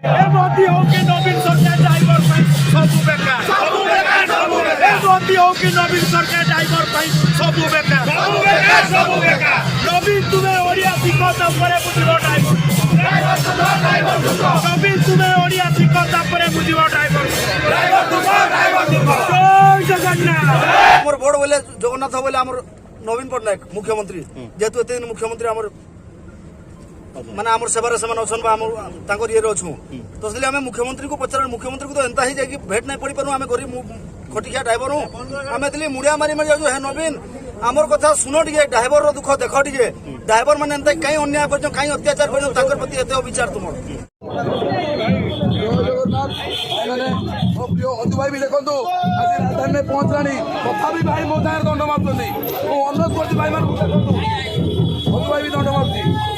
मोदी हो कि नवीन सरकार ड्राइवर सब बेकार मोदी हो कि नवीन सरकार ड्राइवर सब बेकार नवीन तुम्हें ओडिया शिखता बुझ ड्राइवर नवीन तुम्हें ओडिया शिखता बुझ ड्राइवर जय जगन्नाथ मोर बोर्ड बोले जगन्नाथ बोले आम नवीन पट्टनायक मुख्यमंत्री जेहेतु एत दिन मुख्यमंत्री आम माने आम सेवार से ये अच्छू तो इसलिए आम मुख्यमंत्री को पचार मुख्यमंत्री को तो एंता ही जाकि भेट नहीं पड़ी पारू आम गरीब खटिया ड्राइवर हूँ आम एत मुड़िया मारी मारी जाऊँ हे नवीन आमर कथा शुण टे ड्राइवर दुख देख टे ड्राइवर मैंने एंता कहीं अन्याय कर कहीं अत्याचार कर प्रति एत विचार तुम अदु भाई भी देखो आज राजधानी में पहुंचलानी तथा भी भाई मो दंड मार्च अनुरोध कर भाई अदु भाई भी दंड मार्च